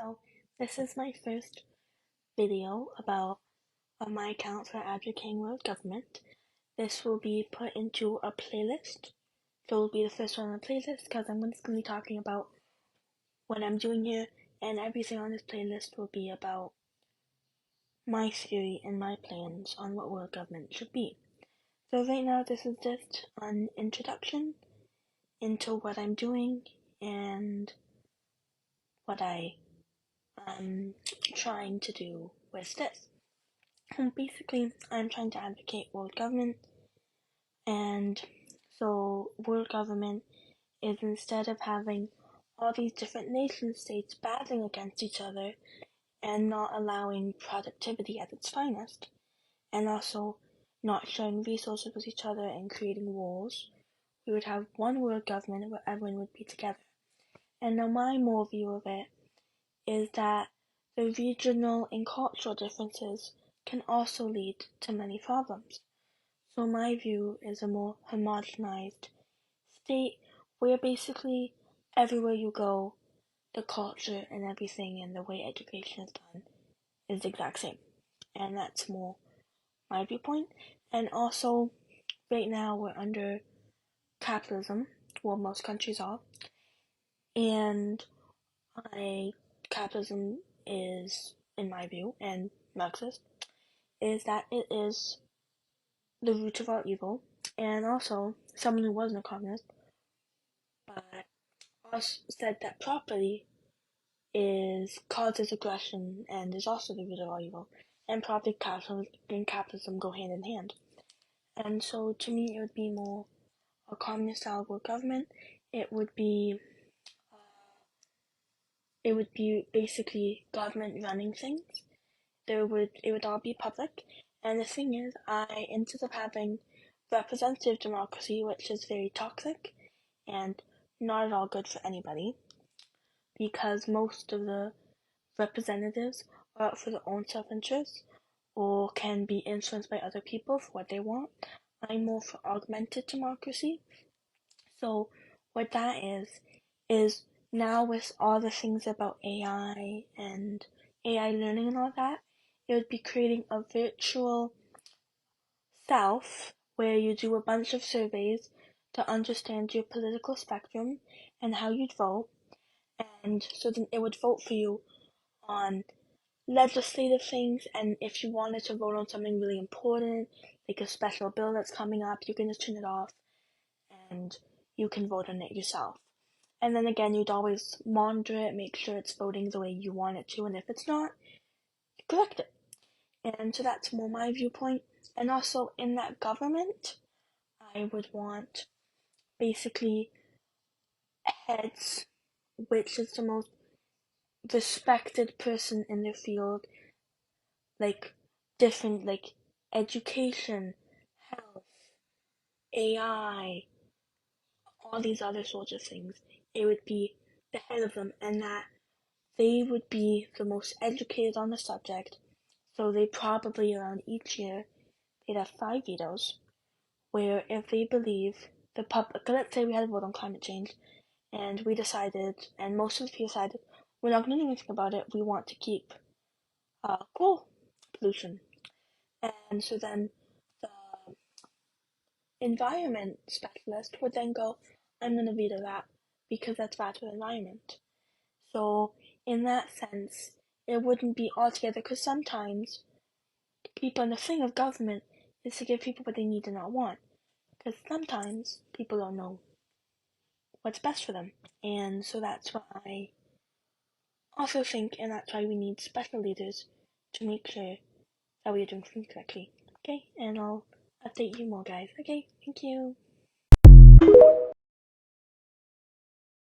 So this is my first video about my account for Advocating World Government. This will be put into a playlist. So it will be the first one on the playlist because I'm just going to be talking about what I'm doing here, and everything on this playlist will be about my theory and my plans on what world government should be. So right now this is just an introduction into what I'm doing and what I'm trying to do with this. Basically, I'm trying to advocate world government, and so world government is, instead of having all these different nation states battling against each other and not allowing productivity at its finest, and also not sharing resources with each other and creating wars, we would have one world government where everyone would be together. And now my more view of it is that the regional and cultural differences can also lead to many problems. So my view is a more homogenized state where basically everywhere you go, the culture and everything and the way education is done is the exact same. And that's more my viewpoint. And also, right now we're under capitalism, well, most countries are, and capitalism is, in my view, and Marxist, is that it is the root of all evil. And also, someone who wasn't a communist, but also said that property causes aggression and is also the root of all evil. And property and capitalism go hand in hand. And so, to me, it would be more a communist style world government. It would be basically government running things. It would all be public. And the thing is, instead of having representative democracy, which is very toxic and not at all good for anybody, because most of the representatives are out for their own self-interest or can be influenced by other people for what they want. I'm more for augmented democracy. So what that is now with all the things about AI and AI learning and all that, it would be creating a virtual self where you do a bunch of surveys to understand your political spectrum and how you'd vote. And so then it would vote for you on legislative things, and if you wanted to vote on something really important, like a special bill that's coming up, you can just turn it off and you can vote on it yourself. And then again, you'd always monitor it, make sure it's voting the way you want it to, and if it's not, you correct it. And so that's more my viewpoint. And also in that government, I would want basically heads, which is the most respected person in their field, like different, like education, health, AI, all these other sorts of things. It would be the head of them, and that they would be the most educated on the subject. So they probably, around each year, they'd have 5 vetoes, where if they believe the public, let's say we had a vote on climate change, and we decided, and most of the people decided, we're not going to do anything about it, we want to keep coal pollution. And so then the environment specialist would then go, I'm going to veto that because that's bad for the environment. So in that sense, it wouldn't be altogether, because sometimes people, and the thing of government is to give people what they need and not want, because sometimes people don't know what's best for them. And so that's what I also think, and that's why we need special leaders to make sure that we are doing things correctly. Okay, and I'll update you more, guys. Okay, thank you.